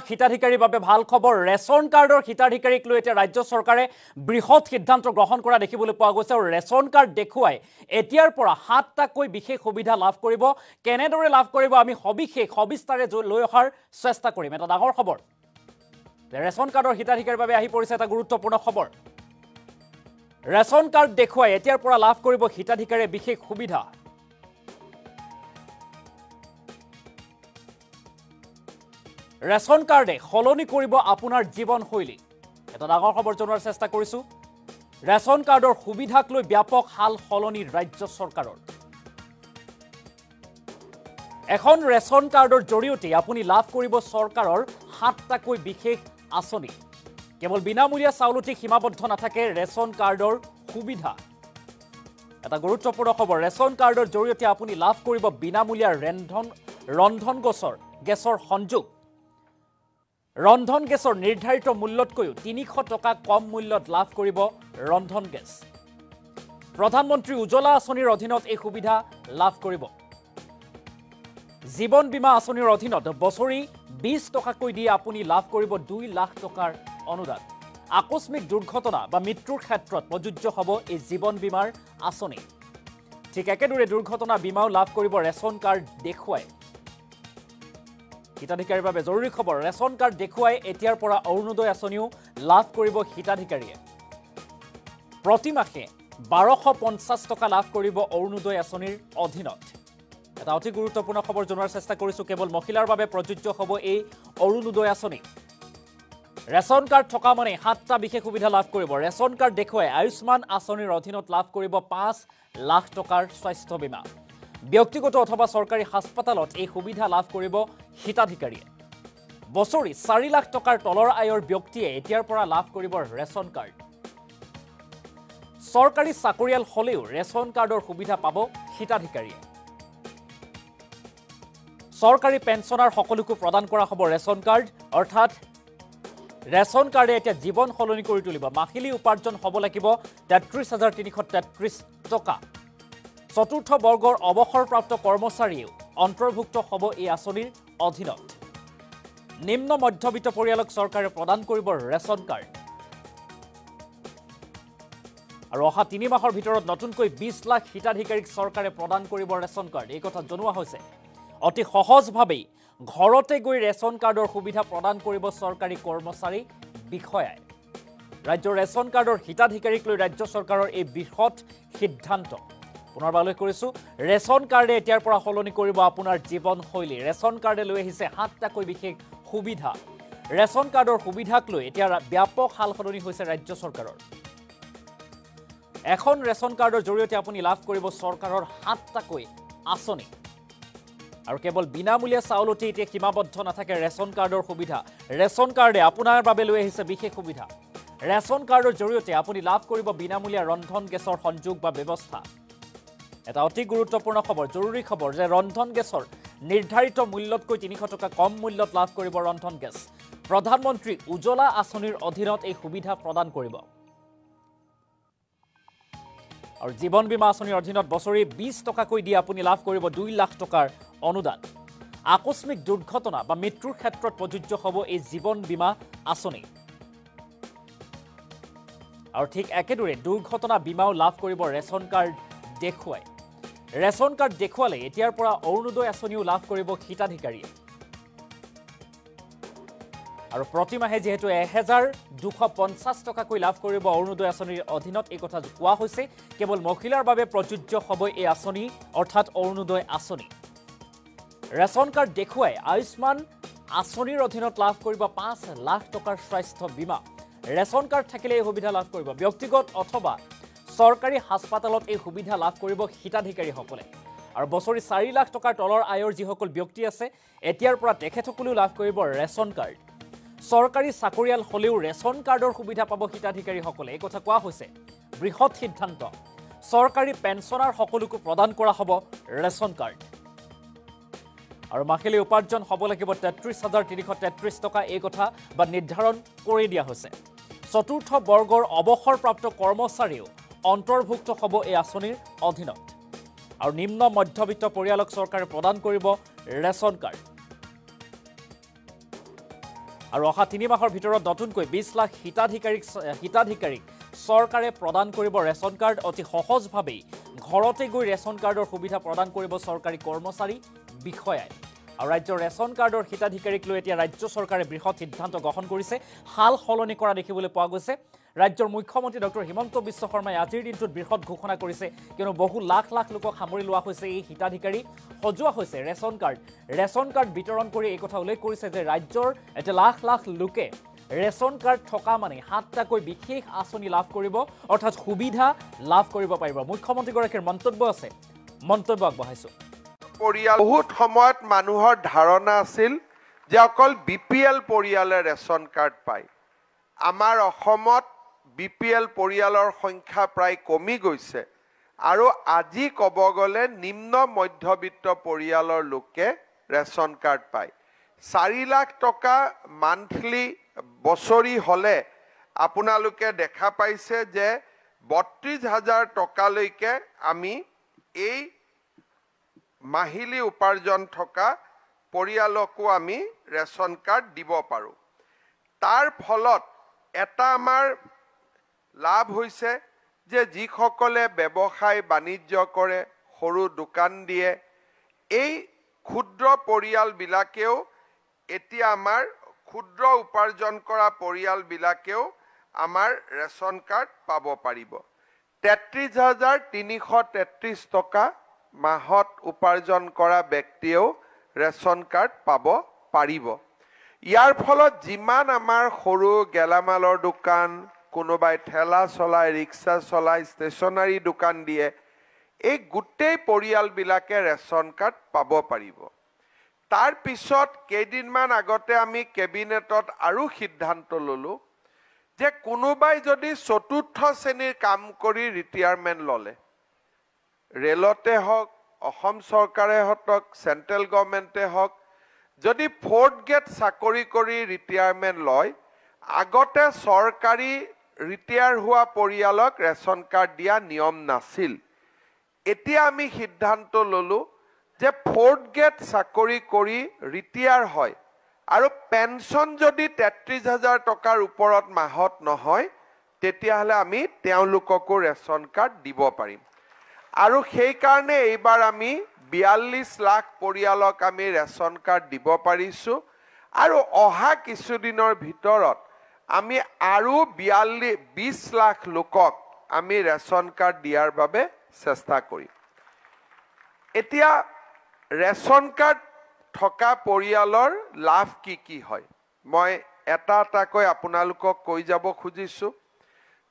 হিতাধিকাৰীৰ বাবে ভাল খবৰ ৰেচন কাৰ্ডৰ হিতাধিকাৰীক লৈ এতিয়া ৰাজ্য চৰকাৰে বৃহৎ সিদ্ধান্ত গ্ৰহণ কৰা দেখিবলৈ পোৱা গৈছে আৰু ৰেচন কাৰ্ড দেখুৱাই এতিয়াৰ পৰা 7টাকৈ বিশেষ সুবিধা লাভ কৰিব কেনেদৰে লাভ কৰিব আমি সবিস্তাৰে লৈ অহাৰ চেষ্টা কৰিম এটা ডাঙৰ খবৰ ৰেচন কাৰ্ডৰ হিতাধিকাৰীৰ বাবে আহি পৰিছে এটা গুৰুত্বপূৰ্ণ খবৰ ৰেচন কাৰ্ড দেখুৱাই এতিয়াৰ পৰা লাভ কৰিব হিতাধিকাৰীৰ বিশেষ সুবিধা ৰেচন কাৰ্ডে হলনি কৰিব আপোনাৰ জীৱনশৈলী এটা ডাঙৰ খবৰ জনোৱাৰ চেষ্টা কৰিছো ৰেচন কাৰ্ডৰ সুবিধাক লৈ ব্যাপক হাল হলনি ৰাজ্য চৰকাৰৰ এখন ৰেচন কাৰ্ডৰ জৰিয়তে আপুনি লাভ কৰিব চৰকাৰৰ 7টাকৈ বিশেষ আঁচনি কেৱল বিনামূলীয়া চাউলতে সীমাবদ্ধ নাথাকে ৰেচন কাৰ্ডৰ সুবিধা এটা গুৰুত্বপূৰ্ণ খবৰ ৰেচন কাৰ্ডৰ জৰিয়তে আপুনি লাভ কৰিব বিনামূলীয়া ৰন্ধন গেছৰ সংযোগ ৰন্ধন গেছৰ নিৰ্ধাৰিত মূল্যতকৈ 300 টকা কম মূল্যত লাভ কৰিব ৰন্ধন গেছ প্ৰধানমন্ত্ৰী উজ্জ্বলা আঁচনিৰ অধীনত এই সুবিধা লাভ কৰিব জীৱন বীমা আঁচনিৰ অধীনত বছৰি 20 টকাকৈ দি আপুনি লাভ কৰিব 2 লাখ টকাৰ অনুদান আকস্মিক দুৰ্ঘটনা বা মৃত্যুৰ ক্ষেত্ৰত প্ৰযোজ্য হ'ব এই জীৱন বীমাৰ আঁচনি ঠিক একেদৰে দুৰ্ঘটনা বীমাও লাভ কৰিব ৰেচন কাৰ্ড দেখুৱাই হিতাধিকাৰীৰ বাবে জৰুৰী খবৰ ৰেচন কাৰ্ড দেখুৱাই এতিয়াৰ পৰা অৰুণোদয় আঁচনিও লাভ কৰিব হিতাধিকাৰীয়ে প্ৰতি মাহে 1250 টকা লাভ কৰিব অৰুণোদয় আঁচনিৰ অধীনত এটা অতি গুৰুত্বপূৰ্ণ খবৰ জনোৱাৰ চেষ্টা কৰিছো কেৱল মহিলাৰ বাবে প্ৰযোজ্য হ'ব এই অৰুণোদয় আঁচনি ৰেচন কাৰ্ড থকা মানে 7টা বিশেষ সুবিধা লাভ কৰিব ৰেচন কাৰ্ড দেখুৱাই আয়ুষ্মান আঁচনিৰ অধীনত লাভ কৰিব 5 লাখ টকাৰ স্বাস্থ্য বীমা ব্যক্তিগত অথবা চৰকাৰী হাস্পতালত এই সুবিধা লাভ কৰিব হিতাধিকাৰীয়ে বছৰি 4 লাখ টকাৰ তলৰ আয়ৰ ব্যক্তিয়ে এতিয়াৰ পৰা লাভ কৰিব ৰেচন কাৰ্ড চৰকাৰী চাকৰিয়াল হলেও ৰেচন কাৰ্ডৰ সুবিধা পাব হিতাধিকাৰীয়ে চৰকাৰী পেঞ্চনাৰ সকলোকে প্ৰদান কৰা হ'ব ৰেচন কাৰ্ড অৰ্থাৎ ৰেচন কাৰ্ডে এতিয়া জীৱন সলনি কৰি তুলিব মাহিলী উপাৰ্জন হ'ব লাগিব 33333 টকা চতুৰ্থ বৰ্গৰ অৱসৰপ্ৰাপ্ত কৰ্মচাৰীও অন্তৰ্ভুক্ত হ'ব এই আঁচনিৰ অধীনত নিম্ন মধ্যবিত্ত পৰিয়ালক চৰকাৰে প্ৰদান কৰিব ৰেচন কাৰ্ড আৰু অহা 3 মাহৰ ভিতৰত নতুনকৈ 20 লাখ হিতাধিকাৰীক চৰকাৰে প্ৰদান কৰিব ৰেচন কাৰ্ড এই কথা জনোৱা হৈছে অতি সহজভাৱে ঘৰতে গৈ ৰেচন কাৰ্ডৰ সুবিধা প্ৰদান কৰিব চৰকাৰী কৰ্মচাৰী বিষয়াই ৰাজ্যৰ ৰেচন কাৰ্ডৰ হিতাধিকাৰীক লৈ ৰাজ্য চৰকাৰৰ এই বৃহৎ সিদ্ধান্ত পুনৰবাৰলৈ কৰিছো ৰেচন কাৰ্ডে এতিয়াৰ পৰা হলনি কৰিব আপোনাৰ জীৱনশৈলী ৰেচন কাৰ্ডে লৈ আহিছে 7টাকৈ বিশেষ সুবিধা ৰেচন কাৰ্ডৰ সুবিধাক লৈ এতিয়া ব্যাপক হাল সলনি হৈছে ৰাজ্য চৰকাৰৰ এখন ৰেচন কাৰ্ডৰ জৰিয়তে আপুনি লাভ কৰিব চৰকাৰৰ 7টাকৈ আঁচনি আৰু কেৱল বিনামূলীয়া চাউলতে এতিয়া সীমাবদ্ধ নাথাকে ৰেচন কাৰ্ডৰ সুবিধা ৰেচন কাৰ্ডে আপোনাৰ বাবে লৈ আহিছে বিশেষ সুবিধা ৰেচন কাৰ্ডৰ জৰিয়তে আপুনি লাভ কৰিব বিনামূলীয়া ৰন্ধন গেছৰ সংযোগ বা ব্যৱস্থা এটা অতি গুৰুত্বপূৰ্ণ খবৰ জৰুৰী খবৰ যে ৰন্ধন গেছৰ নিৰ্ধাৰিত মূল্যতকৈ 300 টকা কম মূল্যত লাভ কৰিব ৰন্ধন গেছ প্ৰধানমন্ত্ৰী উজ্জ্বলা আঁচনিৰ অধীনত এই সুবিধা প্ৰদান কৰিব আৰু জীৱন বীমা আঁচনিৰ অধীনত বছৰি 20 টকাকৈ দি আপুনি লাভ কৰিব 2 লাখ টকাৰ অনুদান আকস্মিক দুৰ্ঘটনা বা মৃত্যুৰ ক্ষেত্ৰত প্ৰযোজ্য হ'ব এই জীৱন বীমা আঁচনি আৰু ঠিক একেদৰে দুৰ্ঘটনা বীমাও লাভ কৰিব ৰেচন কাৰ্ড দেখুৱাই ৰেচন কাৰ্ড দেখুৱালে এতিয়াৰ পৰা অৰুণোদয় আঁচনিও লাভ কৰিব হিতাধিকাৰীয়ে আৰু প্ৰতি মাহে যেহেতু 1250 টকাকৈ লাভ কৰিব অৰুণোদয় আঁচনিৰ অধীনত এই কথা কোৱা হৈছে কেৱল মহিলাৰ বাবে প্ৰযোজ্য হ'ব এই আঁচনি অৰ্থাৎ অৰুণোদয় আঁচনি ৰেচন কাৰ্ড দেখুৱাই আয়ুষ্মান আঁচনিৰ অধীনত লাভ কৰিব 5 লাখ টকাৰ স্বাস্থ্য বীমা ৰেচন কাৰ্ড থাকিলে এই সুবিধা লাভ কৰিব ব্যক্তিগত অথবা চৰকাৰী হাস্পতালত এই সুবিধা লাভ কৰিব হিতাধিকাৰীসকলে আৰু বছৰি 4 লাখ টকাৰ তলৰ আয়ৰ যিসকল ব্যক্তি আছে এতিয়াৰ পৰা তেখেতসকলেও লাভ কৰিব ৰেচন কাৰ্ড চৰকাৰী চাকৰিয়াল হলেও ৰেচন কাৰ্ডৰ সুবিধা পাব হিতাধিকাৰীসকলে এই কথা কোৱা হৈছে বৃহৎ সিদ্ধান্ত চৰকাৰী পেঞ্চনাৰ সকলোকে প্ৰদান কৰা হ'ব ৰেচন কাৰ্ড আৰু মাহিলী উপাৰ্জন হ'ব লাগিব 33333 টকা এই কথা বা নিৰ্ধাৰণ কৰি দিয়া হৈছে চতুৰ্থ বৰ্গৰ অৱসৰপ্ৰাপ্ত কৰ্মচাৰীও অন্তৰ্ভুক্ত হ'ব এই আঁচনিৰ অধীনত আৰু নিম্ন মধ্যবিত্ত পৰিয়ালক চৰকাৰে প্ৰদান কৰিব ৰেচন কাৰ্ড আৰু অহা 3 মাহৰ ভিতৰত নতুনকৈ 20 লাখ হিতাধিকাৰীক চৰকাৰে প্ৰদান কৰিব ৰেচন কাৰ্ড অতি সহজভাৱেই ঘৰতে গৈ ৰেচন কাৰ্ডৰ সুবিধা প্ৰদান কৰিব চৰকাৰী কৰ্মচাৰী বিষয়াই আৰু ৰাজ্যৰ ৰেচন কাৰ্ডৰ হিতাধিকাৰীক লৈ এতিয়া ৰাজ্য চৰকাৰে বৃহৎ সিদ্ধান্ত গ্ৰহণ কৰিছে হাল সলনি কৰা দেখিবলৈ পোৱা গৈছে ৰাজ্যৰ মুখ্যমন্ত্ৰী ডক্টৰ হিমন্ত বিশ্ব শৰ্মাই আজিৰ দিনটোত বৃহৎ ঘোষণা কৰিছে কিয়নো বহু লাখ লাখ লোকক সামৰি লোৱা হৈছে এই হিতাধিকাৰী সজোৱা হৈছে ৰেচন কাৰ্ড বিতৰণ কৰি এই কথা উল্লেখ কৰিছে যে ৰাজ্যৰ এতিয়া লাখ লাখ লোকে ৰেচন কাৰ্ড থকা মানে 7টাকৈ বিশেষ আঁচনি লাভ কৰিব অৰ্থাৎ সুবিধা লাভ কৰিব পাৰিব মুখ্যমন্ত্ৰীগৰাকীৰ মন্তব্য আছে মন্তব্য আগবঢ়াইছো পৰিয়াল বহুত সময়ত মানুহৰ ধাৰণা আছিল যে অকল বিপিএল পৰিয়ালে ৰেচন কাৰ্ড পায় আমাৰ অসমত বিপিএল পৰিয়ালৰ সংখ্যা প্ৰায় কমি গৈছে আৰু আজি ক'ব গ'লে নিম্ন মধ্যবিত্ত পৰিয়ালৰ লোকে ৰেচন কাৰ্ড পায় 4 লাখ টকা মান্থলি বছৰি হলে আপোনালোকে দেখা পাইছে যে 32,000 টকালৈকে আমি এই মাহিলী উপাৰ্জন থকা পৰিয়ালকো আমি ৰেচন কাৰ্ড দিব পাৰো তাৰ ফলত এটা আমাৰ লাভ হৈছে যে যিসকলে ব্যৱসায় বাণিজ্য কৰে সৰু দোকান দিয়ে এই ক্ষুদ্ৰ পৰিয়ালবিলাকেও এতিয়া আমাৰ ক্ষুদ্ৰ উপাৰ্জন কৰা পৰিয়ালবিলাকেও আমাৰ ৰেচন কাৰ্ড পাব পাৰিব 33,333 টকা মাহত উপাৰ্জন কৰা ব্যক্তিয়েও ৰেচন কাৰ্ড পাব পাৰিব ইয়াৰ ফলত যিমান আমাৰ সৰু গেলামালৰ দোকান কোনোবাই ঠেলা চলাই ৰিক্সা চলাই ষ্টেচনাৰী দোকান দিয়ে এই গোটেই পৰিয়ালবিলাকে ৰেচন কাৰ্ড পাব পাৰিব তাৰ পিছত কেইদিনমান আগতে আমি কেবিনেটত আৰু সিদ্ধান্ত ললো যে কোনোবাই যদি চতুৰ্থ শ্ৰেণীৰ কাম কৰি ৰিটায়াৰমেণ্ট ললে ৰেলতে হওক অসম চৰকাৰে হওক চেন্ট্ৰেল গভৰ্ণমেণ্টে হওক যদি 4th গ্ৰেড চাকৰি কৰি ৰিটায়াৰমেণ্ট লয় আগতে চৰকাৰী ৰিটায়াৰ হোৱা পৰিয়ালক ৰেচন কাৰ্ড দিয়া নিয়ম নাছিল এতিয়া আমি সিদ্ধান্ত ললো যে 4th গ্ৰেড চাকৰি কৰি ৰিটায়াৰ হয় আৰু পেনশন যদি 33,000 টকাৰ ওপৰত মাহত নহয় তেতিয়াহলে আমি তেওঁলোককো ৰেচন কাৰ্ড দিব পাৰিম আৰু সেই কাৰণে এইবাৰ আমি 42 লাখ পৰিয়ালক আমি ৰেচন কাৰ্ড দিব পাৰিছো আৰু অহা কিছুদিনৰ ভিতৰত আমি আৰু 20 লাখ লোকক আমি ৰেচন কাৰ্ড দিয়াৰ বাবে চেষ্টা কৰিম এতিয়া ৰেচন কাৰ্ড থকা পৰিয়ালৰ লাভ কি হয় মই এটা এটাকৈ আপোনালোকক কৈ যাব খুজিছো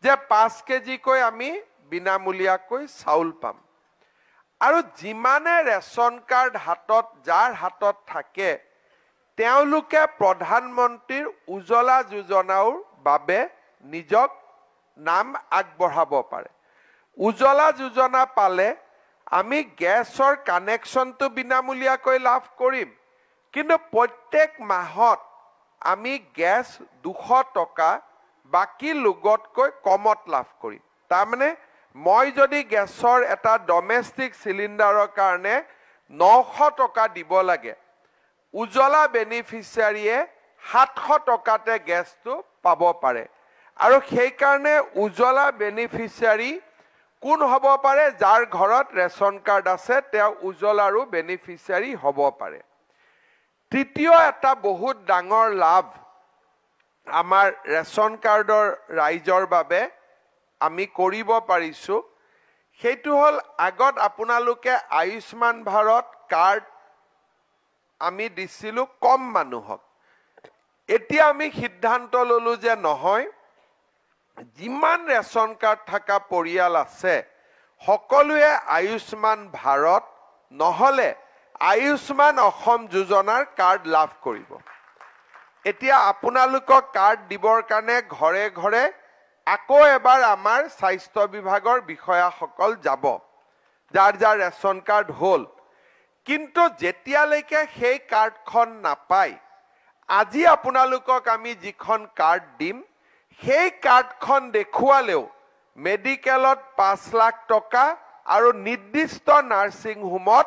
যে 5 কেজিকৈ আমি বিনামূলীয়াকৈ চাউল পাম আৰু যিমানে ৰেচন কাৰ্ড হাতত যাৰ হাতত থাকে তেওঁলোকে প্ৰধানমন্ত্ৰীৰ উজ্জ্বলা যোজনাৰ বাবে নিজক নাম আগবঢ়াব পাৰে উজ্জ্বলা যোজনা পালে আমি গেছৰ কানেকশ্যনটো বিনামূলীয়াকৈ লাভ কৰিম কিন্তু প্ৰত্যেক মাহত আমি গেছ 200 টকা বাকি লোকতকৈ কমত লাভ কৰিম তাৰমানে মই যদি গেছৰ এটা ডমেষ্টিক সিলিন্ডাৰৰ কাৰণে 900 টকা দিব লাগে উজ্জ্বলা বেনিফিচিয়াৰীয়ে 700 টকাতে গেছটো পাব পাৰে আৰু সেই কাৰণে উজ্জ্বলা বেনিফিচিয়াৰী কোন হ'ব পাৰে যাৰ ঘৰত ৰেচন কাৰ্ড আছে তেওঁ উজ্জ্বলাৰো বেনিফিচিয়াৰী হ'ব পাৰে তৃতীয় এটা বহুত ডাঙৰ লাভ আমাৰ ৰেচন কাৰ্ডৰ ৰাইজৰ বাবে আমি কৰিব পাৰিছো সেইটো হল আগত আপোনালোকে আয়ুষ্মান ভাৰত কাৰ্ড আমি দিছিলো কম মানুহক এতিয়া আমি সিদ্ধান্ত ললো যে নহয় যিমান ৰেচন কাৰ্ড থকা পৰিয়াল আছে সকলোৱে আয়ুষ্মান ভাৰত নহলে আয়ুষ্মান অসম যোজনাৰ কাৰ্ড লাভ কৰিব এতিয়া আপোনালোকক কাৰ্ড দিবৰ কাৰণে ঘৰে ঘৰে আকৌ এবাৰ আমাৰ স্বাস্থ্য বিভাগৰ বিষয়াসকল যাব যাৰ যাৰ ৰেচন কাৰ্ড হল কিন্তু যেতিয়ালৈকে সেই কাৰ্ডখন নাপায় আজি আপোনালোকক আমি যিখন কাৰ্ড দিম সেই কাৰ্ডখন দেখুৱালেও মেডিকেলত 5 লাখ টকা আৰু নিৰ্দিষ্ট নাৰ্ছিং হোমত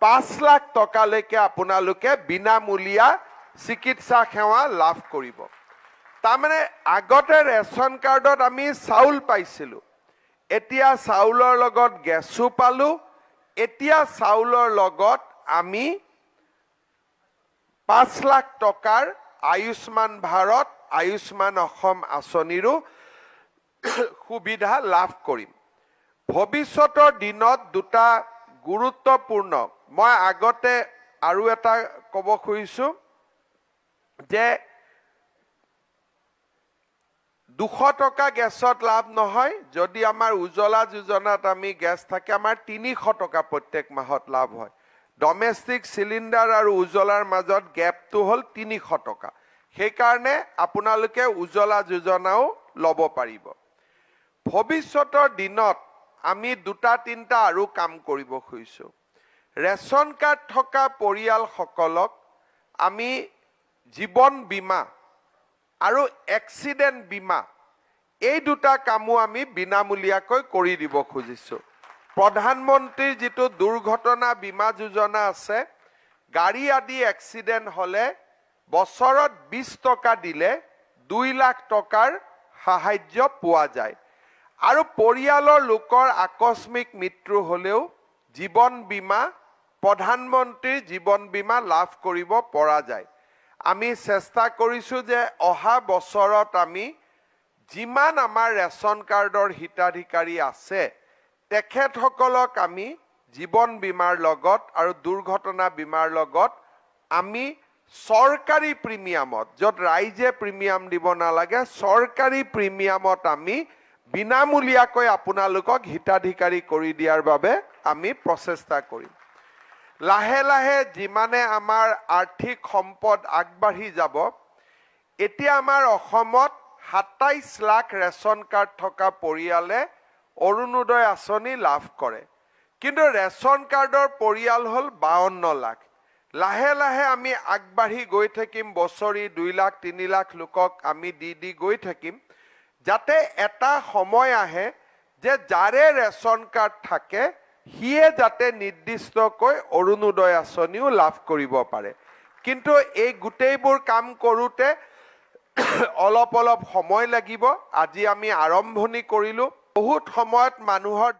5 লাখ টকালৈকে আপোনালোকে বিনামূলীয়া চিকিৎসা সেৱা লাভ কৰিব তাৰমানে আগতে ৰেচন কাৰ্ডত আমি চাউল পাইছিলোঁ এতিয়া চাউলৰ লগত গেছো পালোঁ এতিয়া চাউলৰ লগত আমি 5 লাখ টকাৰ আয়ুষ্মান ভাৰত আয়ুষ্মান অসম আঁচনিৰো সুবিধা লাভ কৰিম ভৱিষ্যতৰ দিনত দুটা গুৰুত্বপূৰ্ণ মই আগতে আৰু এটা ক'ব খুজিছোঁ যে 200 টকা গেছত লাভ নহয় যদি আমাৰ উজ্জ্বলা যোজনাত আমি গেছ থাকে আমাৰ 300 টকা প্ৰত্যেক মাহত লাভ হয় ডমেষ্টিক সিলিণ্ডাৰ আৰু উজ্জ্বলাৰ মাজত গেপটো হ'ল 300 টকা সেইকাৰণে আপোনালোকে উজ্জ্বলা যোজনাও ল'ব পাৰিব ভৱিষ্যতৰ দিনত আমি দুটা তিনটা আৰু কাম কৰিব খুজিছোঁ ৰেচন কাৰ্ড থকা পৰিয়ালসকলক আমি জীৱন বীমা আৰু এক্সিডেণ্ট বীমা এই দুটা কামো আমি বিনামূলীয়াকৈ কৰি দিব খুজিছোঁ প্ৰধানমন্ত্ৰীৰ যিটো দুৰ্ঘটনা বীমা যোজনা আছে গাড়ী আদি এক্সিডেণ্ট হ'লে বছৰত 20 টকা দিলে 2 লাখ টকাৰ সাহায্য পোৱা যায় আৰু পৰিয়ালৰ লোকৰ আকস্মিক মৃত্যু হ'লেও জীৱন বীমা প্ৰধানমন্ত্ৰীৰ জীৱন বীমা লাভ কৰিব পৰা যায় আমি চেষ্টা কৰিছোঁ যে অহা বছৰত আমি যিমান আমাৰ ৰেচন কাৰ্ডৰ হিতাধিকাৰী আছে তেখেতসকলক আমি জীৱন বীমাৰ লগত আৰু দুৰ্ঘটনা বীমাৰ লগত আমি চৰকাৰী প্ৰিমিয়ামত য'ত ৰাইজে প্ৰিমিয়াম দিব নালাগে চৰকাৰী প্ৰিমিয়ামত আমি বিনামূলীয়াকৈ আপোনালোকক হিতাধিকাৰী কৰি দিয়াৰ বাবে আমি প্ৰচেষ্টা কৰিম লাহে লাহে যিমানে আমাৰ আৰ্থিক সম্পদ আগবাঢ়ি যাব এতিয়া আমাৰ অসমত 27 লাখ ৰেচন কাৰ্ড থকা পৰিয়ালে অৰুণোদয় আঁচনি লাভ কৰে কিন্তু ৰেচন কাৰ্ডৰ পৰিয়াল হ'ল 52 লাখ লাহে লাহে আমি আগবাঢ়ি গৈ থাকিম বছৰি 2 লাখ 3 লাখ লোকক আমি দি গৈ থাকিম যাতে এটা সময় আহে যে যাৰে ৰেচন কাৰ্ড থাকে হিয়ে যাতে নিৰ্দিষ্টকৈ অৰুণোদয় আঁচনিও লাভ কৰিব পাৰে কিন্তু এই গোটেইবোৰ কাম কৰোঁতে অলপ অলপ সময় লাগিব আজি আমি আৰম্ভণি কৰিলোঁ বহুত সময়ত মানুহৰ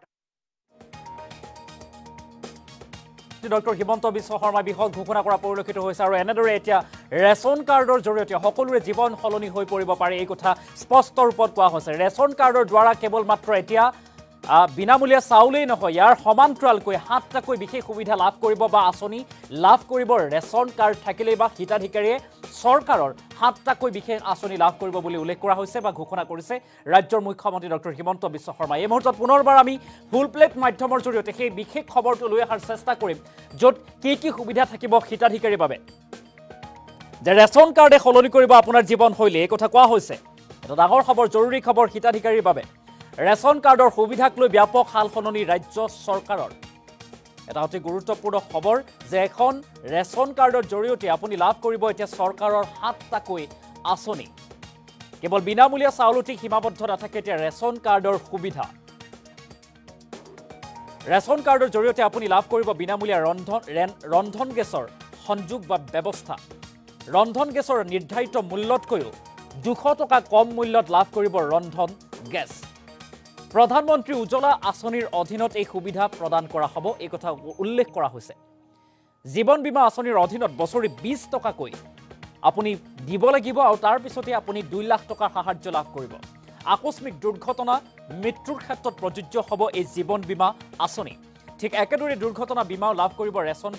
ডক্টৰ হিমন্ত বিশ্ব শৰ্মা বিষয়ক ঘোষণা কৰা পৰিলক্ষিত হৈছে আৰু এনেদৰে এতিয়া ৰেচন কাৰ্ডৰ জৰিয়তে সকলোৰে জীৱন সলনি হৈ পৰিব পাৰে এই কথা স্পষ্ট ৰূপত কোৱা হৈছে ৰেচন কাৰ্ডৰ দ্বাৰা কেৱল মাত্ৰ এতিয়া বিনামূলীয়া চাউলেই নহয় ইয়াৰ সমান্তৰালকৈ 7টাকৈ বিশেষ সুবিধা লাভ কৰিব বা আঁচনি লাভ কৰিব ৰেচন কাৰ্ড থাকিলেই বা হিতাধিকাৰীয়ে চৰকাৰৰ 7টাকৈ বিশেষ আঁচনি লাভ কৰিব বুলি উল্লেখ কৰা হৈছে বা ঘোষণা কৰিছে ৰাজ্যৰ মুখ্যমন্ত্ৰী ডক্টৰ হিমন্ত বিশ্ব শৰ্মা এই মুহূৰ্তত পুনৰবাৰ আমি ফুল প্লেট মাধ্যমৰ জৰিয়তে সেই বিশেষ খবৰটো লৈ অহাৰ চেষ্টা কৰিম য'ত কি সুবিধা থাকিব হিতাধিকাৰীৰ বাবে যে ৰেচন কাৰ্ডে সলনি কৰিব আপোনাৰ জীৱনশৈলী এই কথা কোৱা হৈছে এটা ডাঙৰ খবৰ জৰুৰী খবৰ হিতাধিকাৰীৰ বাবে ৰেচন কাৰ্ডৰ সুবিধাক লৈ ব্যাপক সালসলনি ৰাজ্য চৰকাৰৰ এটা অতি গুৰুত্বপূৰ্ণ খবৰ যে এখন ৰেচন কাৰ্ডৰ জৰিয়তে আপুনি লাভ কৰিব এতিয়া চৰকাৰৰ 7টাকৈ আঁচনি কেৱল বিনামূলীয়া চাউলতে সীমাবদ্ধ নাথাকে এতিয়া ৰেচন কাৰ্ডৰ সুবিধা ৰেচন কাৰ্ডৰ জৰিয়তে আপুনি লাভ কৰিব বিনামূলীয়া ৰন্ধন গেছৰ সংযোগ বা ব্যৱস্থা ৰন্ধন গেছৰ নিৰ্ধাৰিত মূল্যতকৈও 200 টকা কম মূল্যত লাভ কৰিব ৰন্ধন গেছ প্ৰধানমন্ত্ৰী উজ্জ্বলা আঁচনিৰ অধীনত এই সুবিধা প্ৰদান কৰা হ'ব এই কথা উল্লেখ কৰা হৈছে জীৱন বীমা আঁচনিৰ অধীনত বছৰি 20 টকাকৈ আপুনি দিব লাগিব আৰু তাৰ পিছতে আপুনি 2 লাখ টকাৰ সাহায্য লাভ কৰিব আকস্মিক দুৰ্ঘটনা মৃত্যুৰ ক্ষেত্ৰত প্ৰযোজ্য হ'ব এই জীৱন বীমা আঁচনি ঠিক একেদৰে দুৰ্ঘটনা বীমাও লাভ কৰিব ৰেচন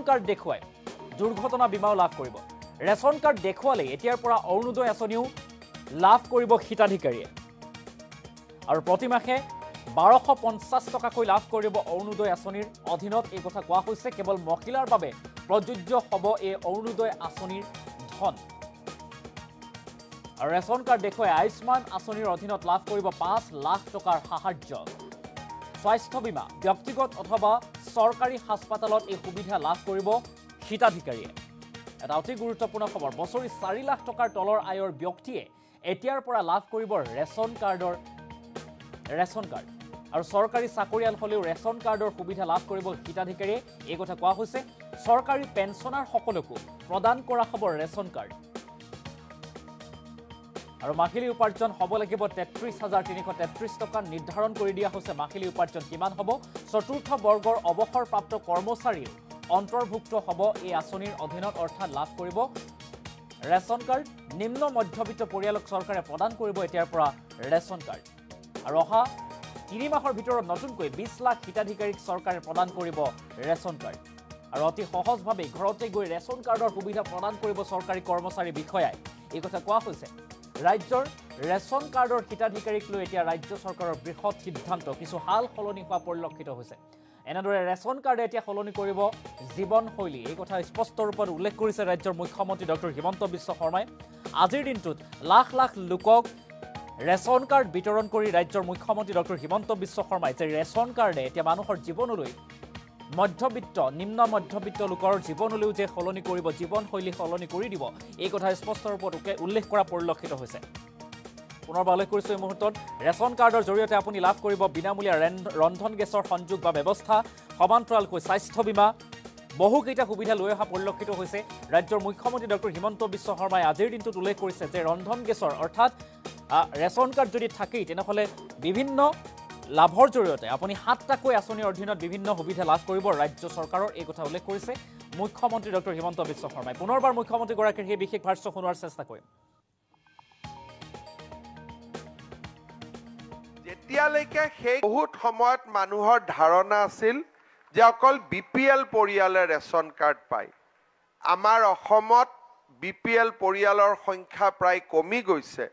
কাৰ্ড দেখুৱাই দুৰ্ঘটনা বীমাও লাভ কৰিব ৰেচন কাৰ্ড দেখুৱালে এতিয়াৰ পৰা অৰুণোদয় আঁচনিও লাভ কৰিব হিতাধিকাৰীয়ে আৰু প্ৰতিমাহে 1250 টকাকৈ লাভ কৰিব অৰুণোদয় আঁচনিৰ অধীনত এই কথা কোৱা হৈছে কেৱল মহিলাৰ বাবে প্ৰযোজ্য হ'ব এই অৰুণোদয় আঁচনিৰ ধন আৰু ৰেচন কাৰ্ড দেখুৱাই আয়ুষ্মান আঁচনিৰ অধীনত লাভ কৰিব 5 লাখ টকাৰ সাহায্য স্বাস্থ্য বীমা ব্যক্তিগত অথবা চৰকাৰী হাস্পাতালত এই সুবিধা লাভ কৰিব হিতাধিকাৰীয়ে এটা অতি গুৰুত্বপূৰ্ণ খবৰ বছৰি 4 লাখ টকাৰ তলৰ আয়ৰ ব্যক্তিয়ে এতিয়াৰ পৰা লাভ কৰিব ৰেচন কাৰ্ড আৰু চৰকাৰী চাকৰিয়াল হ'লেও ৰেচন কাৰ্ডৰ সুবিধা লাভ কৰিব হিতাধিকাৰীয়ে এই কথা কোৱা হৈছে চৰকাৰী পেঞ্চনাৰ সকলকো প্ৰদান কৰা হ'ব ৰেচন কাৰ্ড আৰু মাহিলী উপাৰ্জন হ'ব লাগিব ৩৩,৩৩৩ টকা নিৰ্ধাৰণ কৰি দিয়া হৈছে মাহিলী উপাৰ্জন কিমান হ'ব চতুৰ্থ বৰ্গৰ অৱসৰপ্ৰাপ্ত কৰ্মচাৰীৰ অন্তৰ্ভুক্ত হ'ব এই আঁচনিৰ অধীনত অৰ্থাৎ লাভ কৰিব ৰেচন কাৰ্ড নিম্ন মধ্যবিত্ত পৰিয়ালক চৰকাৰে প্ৰদান কৰিব এতিয়াৰ পৰা ৰেচন কাৰ্ড আৰু অহা ৩ মাহৰ ভিতৰত নতুনকৈ ২০ লাখ হিতাধিকাৰীক চৰকাৰে প্ৰদান কৰিব ৰেচন কাৰ্ড আৰু অতি সহজভাৱে ঘৰতে গৈ ৰেচন কাৰ্ডৰ সুবিধা প্ৰদান কৰিব চৰকাৰী কৰ্মচাৰী বিষয়াই এই কথা কোৱা হৈছে ৰাজ্যৰ ৰেচন কাৰ্ডৰ হিতাধিকাৰীক লৈ এতিয়া ৰাজ্য চৰকাৰৰ বৃহৎ সিদ্ধান্ত কিছু হাল সলনি হোৱা পৰিলক্ষিত হৈছে এনেদৰে ৰেচন কাৰ্ডে এতিয়া সলনি কৰিব জীৱনশৈলী এই কথা স্পষ্ট ৰূপত উল্লেখ কৰিছে ৰাজ্যৰ মুখ্যমন্ত্ৰী ডক্টৰ হিমন্ত বিশ্ব শৰ্মাই আজিৰ দিনটোত লাখ লাখ লোকক ৰেচন কাৰ্ড বিতৰণ কৰি ৰাজ্যৰ মুখ্যমন্ত্ৰী ডক্টৰ হিমন্ত বিশ্ব শৰ্মাই যে ৰেচন কাৰ্ডে এতিয়া মানুহৰ জীৱনলৈ মধ্যবিত্ত নিম্ন মধ্যবিত্ত লোকৰ জীৱনলৈও যে সলনি কৰিব জীৱনশৈলী সলনি কৰি দিব এই কথা স্পষ্ট ৰূপত উল্লেখ কৰা পৰিলক্ষিত হৈছে পুনৰবাৰ উল্লেখ কৰিছোঁ এই মুহূৰ্তত ৰেচন কাৰ্ডৰ জৰিয়তে আপুনি লাভ কৰিব বিনামূলীয়া ৰন্ধন গেছৰ সংযোগ বা ব্যৱস্থা সমান্তৰালকৈ স্বাস্থ্য বীমা বহুকেইটা সুবিধা লৈ অহা পৰিলক্ষিত হৈছে ৰাজ্যৰ মুখ্যমন্ত্ৰী ডক্টৰ হিমন্ত বিশ্ব শৰ্মাই আজিৰ দিনটোত উল্লেখ কৰিছে যে ৰন্ধন গেছৰ অৰ্থাৎ ৰেচন কাৰ্ড যদি থাকেই তেনেহ'লে বিভিন্ন লাভৰ জৰিয়তে আপুনি ৭টাকৈ আঁচনিৰ অধীনত বিভিন্ন সুবিধা লাভ কৰিব ৰাজ্য চৰকাৰৰ এই কথা উল্লেখ কৰিছে মুখ্যমন্ত্ৰী ডক্টৰ হিমন্ত বিশ্ব শৰ্মাই পুনৰবাৰ মুখ্যমন্ত্ৰীগৰাকীৰ সেই বিশেষ ভাষ্য শুনোৱাৰ চেষ্টা কৰিম যেতিয়ালৈকে সেই বহুত সময়ত মানুহৰ ধাৰণা আছিল যে অকল BPL পৰিয়ালে ৰেচন কাৰ্ড পায় আমাৰ অসমত BPL পৰিয়ালৰ সংখ্যা প্ৰায় কমি গৈছে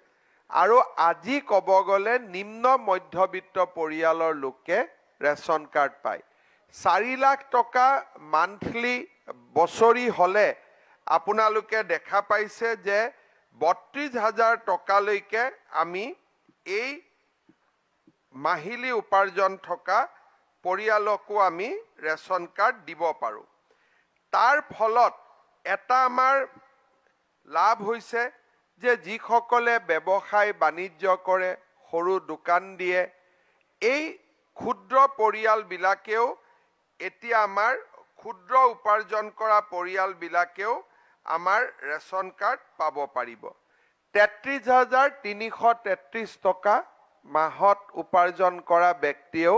আৰু আজি ক'ব গ'লে নিম্ন মধ্যবিত্ত পৰিয়ালৰ লোকে ৰেচন কাৰ্ড পায় ৪ লাখ টকা মান্থলি বছৰি হ'লে আপোনালোকে দেখা পাইছে যে ৩২,০০০ টকালৈকে আমি এই মাহিলী উপাৰ্জন থকা পৰিয়ালকো আমি ৰেচন কাৰ্ড দিব পাৰোঁ তাৰ ফলত এটা আমাৰ লাভ হৈছে যে যিসকলে ব্যৱসায় বাণিজ্য কৰে সৰু দোকান দিয়ে এই ক্ষুদ্ৰ পৰিয়ালবিলাকেও এতিয়া আমাৰ ক্ষুদ্ৰ উপাৰ্জন কৰা পৰিয়ালবিলাকেও আমাৰ ৰেচন কাৰ্ড পাব পাৰিব ৩৩,৩৩৩ টকা মাহত উপাৰ্জন কৰা ব্যক্তিয়েও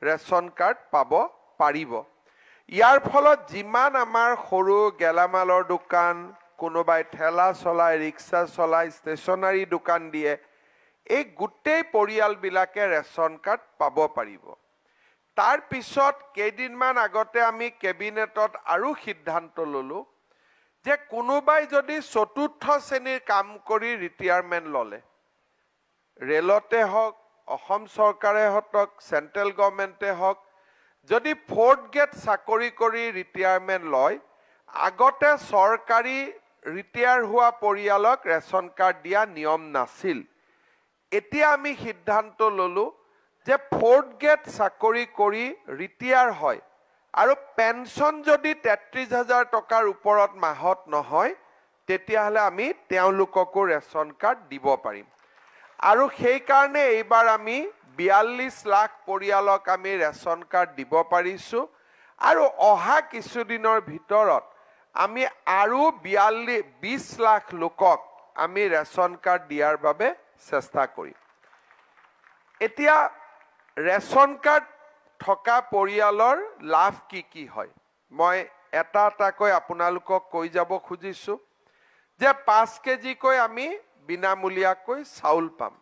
ৰেচন কাৰ্ড পাব পাৰিব ইয়াৰ ফলত যিমান আমাৰ সৰু গেলামালৰ দোকান কোনোবাই ঠেলা চলাই ৰিক্সা চলাই ষ্টেচনাৰী দোকান দিয়ে এই গোটেই পৰিয়ালবিলাকে ৰেচন কাৰ্ড পাব পাৰিব তাৰ পিছত কেইদিনমান আগতে আমি কেবিনেটত আৰু সিদ্ধান্ত ল'লো যে কোনোবাই যদি চতুৰ্থ শ্ৰেণীৰ কাম কৰি ৰিটায়াৰমেণ্ট ল'লে ৰেলতে হওক অসম চৰকাৰে হওক চেণ্ট্ৰেল গভৰ্ণমেণ্টে হওক যদি 4th গ্ৰেড চাকৰি কৰি ৰিটায়াৰমেণ্ট লয় আগতে চৰকাৰী ৰিটায়াৰ হোৱা পৰিয়ালক ৰেচন কাৰ্ড দিয়া নিয়ম নাছিল এতিয়া আমি সিদ্ধান্ত ল'লো যে 4th গ্ৰেড চাকৰি কৰি ৰিটায়াৰ হয় আৰু পেনশ্যন যদি ৩৩,০০০ টকাৰ ওপৰত মাহত নহয় তেতিয়াহ'লে আমি তেওঁলোককো ৰেচন কাৰ্ড দিব পাৰিম আৰু সেই কাৰণে এইবাৰ আমি ৪২ লাখ পৰিয়ালক আমি ৰেচন কাৰ্ড দিব পাৰিছোঁ আৰু অহা কিছুদিনৰ ভিতৰত আমি আৰু ২০ লাখ লোকক আমি ৰেচন কাৰ্ড দিয়াৰ বাবে চেষ্টা কৰিম এতিয়া ৰেচন কাৰ্ড থকা পৰিয়ালৰ লাভ কি হয় মই এটা এটাকৈ আপোনালোকক কৈ যাব খুজিছোঁ যে 5 কেজিকৈ আমি বিনামূলীয়াকৈ চাউল পাম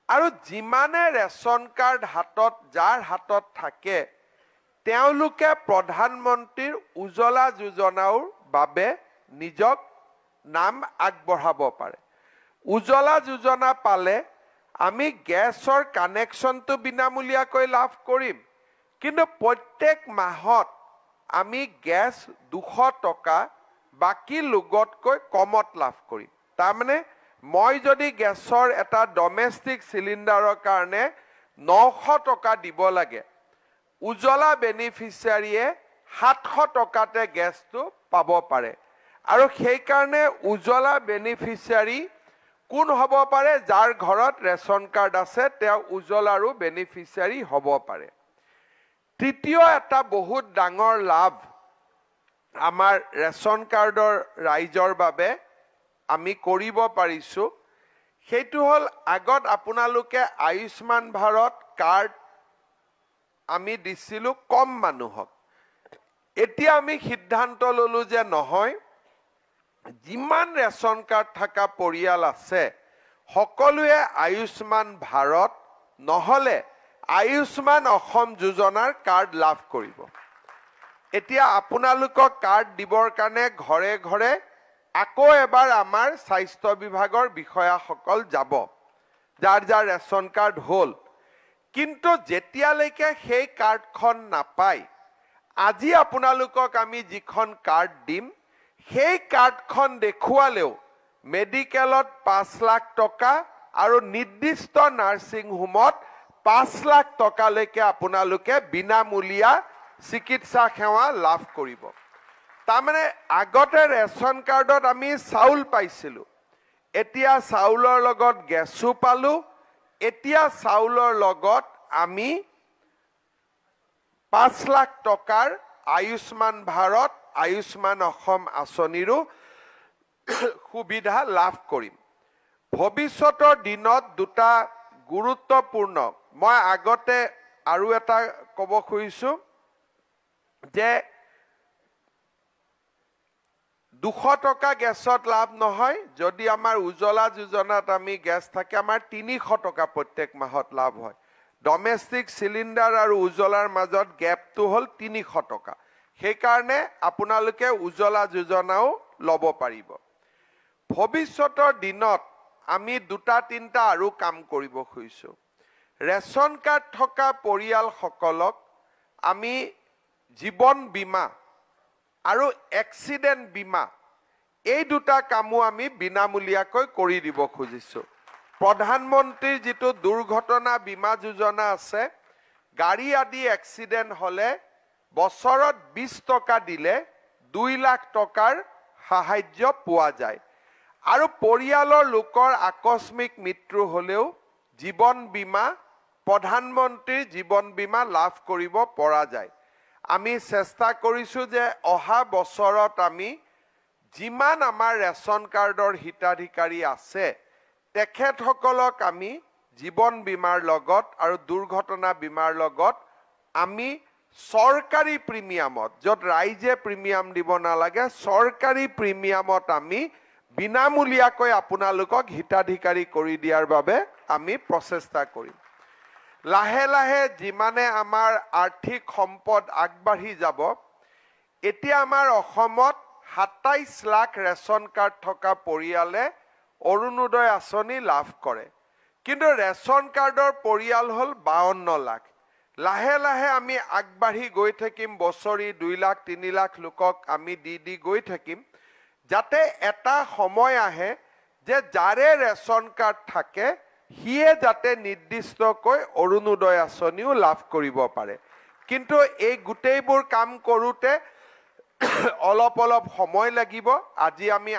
আৰু যিমানে ৰেচন কাৰ্ড হাতত যাৰ হাতত থাকে তেওঁলোকে প্ৰধানমন্ত্ৰীৰ উজ্জ্বলা যোজনাৰ বাবে নিজক নাম আগবঢ়াব পাৰে উজ্জ্বলা যোজনা পালে আমি গেছৰ কানেকশ্যনটো বিনামূলীয়াকৈ লাভ কৰিম কিন্তু প্ৰত্যেক মাহত আমি গেছ 200 টকা বাকি লোকতকৈ কমত লাভ কৰিম তাৰমানে মই যদি গেছৰ এটা ডমেষ্টিক চিলিণ্ডাৰৰ কাৰণে 900 টকা দিব লাগে উজ্জ্বলা বেনিফিচিয়াৰীয়ে 700 টকাতে গেছটো পাব পাৰে আৰু সেই কাৰণে উজ্জ্বলা বেনিফিচিয়াৰী কোন হ'ব পাৰে যাৰ ঘৰত ৰেচন কাৰ্ড আছে তেওঁ উজ্জ্বলাৰো বেনিফিচিয়াৰী হ'ব পাৰে তৃতীয় এটা বহুত ডাঙৰ লাভ আমাৰ ৰেচন কাৰ্ডৰ ৰাইজৰ বাবে আমি কৰিব পাৰিছো সেইটো হল আগত আপোনালোকে আয়ুষ্মান ভাৰত কাৰ্ড আমি দিছিলো কম মানুহক এতিয়া আমি সিদ্ধান্ত ললো যে নহয় যিমান ৰেচন কাৰ্ড থকা পৰিয়াল আছে সকলোৱে আয়ুষ্মান ভাৰত নহলে আয়ুষ্মান অসম যোজনাৰ কাৰ্ড লাভ কৰিব এতিয়া আপোনালোকক কাৰ্ড দিবৰ কাৰণে ঘৰে ঘৰে আকৌ এবাৰ আমাৰ স্বাস্থ্য বিভাগৰ বিষয়াসকল যাব যাৰ যাৰ ৰেচন কাৰ্ড হল কিন্তু যেতিয়ালৈকে সেই কাৰ্ডখন নাপায় আজি আপোনালোকক আমি যিখন কাৰ্ড দিম সেই কাৰ্ডখন দেখুৱালেও মেডিকেলত 5 লাখ টকা আৰু নিৰ্দিষ্ট নাৰ্ছিং হোমত 5 লাখ টকালৈকে আপোনালোকে বিনামূলীয়া চিকিৎসা সেৱা লাভ কৰিব তাৰমানে আগতে ৰেচন কাৰ্ডত আমি চাউল পাইছিলো এতিয়া চাউলৰ লগত গেছও পালো এতিয়া চাউলৰ লগত আমি 5 লাখ টকাৰ আয়ুষ্মান ভাৰত আয়ুষ্মান অসম আঁচনিৰো সুবিধা লাভ কৰিম ভৱিষ্যতৰ দিনত দুটা গুৰুত্বপূৰ্ণ মই আগতে আৰু এটা ক'ব খুজিছো যে 200 টকা গেছত লাভ নহয় যদি আমাৰ উজ্জ্বলা যোজনাত আমি গেছ থাকে আমাৰ 300 টকা প্ৰত্যেক মাহত লাভ হয় ডমেষ্টিক সিলিন্ডাৰ আৰু উজ্জ্বলাৰ মাজত গেপটো হল 300 টকা সেই কাৰণে আপোনালোকে উজ্জ্বলা যোজনাও ল'ব পাৰিব ভৱিষ্যতৰ দিনত আমি দুটা তিনটা আৰু কাম কৰিব খুজিছো ৰেচন কাৰ্ড থকা পৰিয়ালসকলক আমি জীৱন বীমা আৰু এক্সিডেন্ট বীমা এই দুটা কামো আমি বিনামূলীয়াকৈ কৰি দিব খুজিছো প্ৰধানমন্ত্ৰীৰ যিটো দুৰ্ঘটনা বীমা যোজনা আছে গাড়ী আদি এক্সিডেন্ট হলে বছৰত 20 টকা দিলে 2 লাখ টকাৰ সাহায্য পোৱা যায় আৰু পৰিয়ালৰ লোকৰ আকস্মিক মৃত্যু হলেও জীৱন বীমা প্ৰধানমন্ত্ৰীৰ জীৱন বীমা লাভ কৰিব পৰা যায় আমি চেষ্টা কৰিছো যে অহা বছৰত আমি যিমান আমাৰ ৰেচন কাৰ্ডৰ হিতাধিকাৰী আছে তেখেতসকলক আমি জীৱন বীমাৰ লগত আৰু দুৰ্ঘটনা বীমাৰ লগত আমি চৰকাৰী প্ৰিমিয়ামত যত ৰাইজে প্ৰিমিয়াম দিব নালাগে চৰকাৰী প্ৰিমিয়ামত আমি বিনামূলীয়াকৈ আপোনালোকক হিতাধিকাৰী কৰি দিয়াৰ বাবে আমি প্ৰচেষ্টা কৰিম লাহে লাহে যিমানে আমাৰ আৰ্থিক সম্পদ আগবাঢ়ি যাব এতিয়া আমাৰ অসমত 27 লাখ ৰেচন কাৰ্ড থকা পৰিয়ালে অৰুণোদয় আঁচনি লাভ কৰে কিন্তু ৰেচন কাৰ্ডৰ পৰিয়াল হল 52 লাখ লাহে লাহে আমি আগবাঢ়ি গৈ থাকিম বছৰি 2 লাখ 3 লাখ লোকক আমি দি গৈ থাকিম যাতে এটা সময় আহে যে যাৰে ৰেচন কাৰ্ড থাকে হিয়ে যাতে নিৰ্দিষ্টকৈ অৰুণোদয় আঁচনিও লাভ কৰিব পাৰে কিন্তু এই গোটেইবোৰ কাম কৰোতে অলপ সময় লাগিব আজি আমি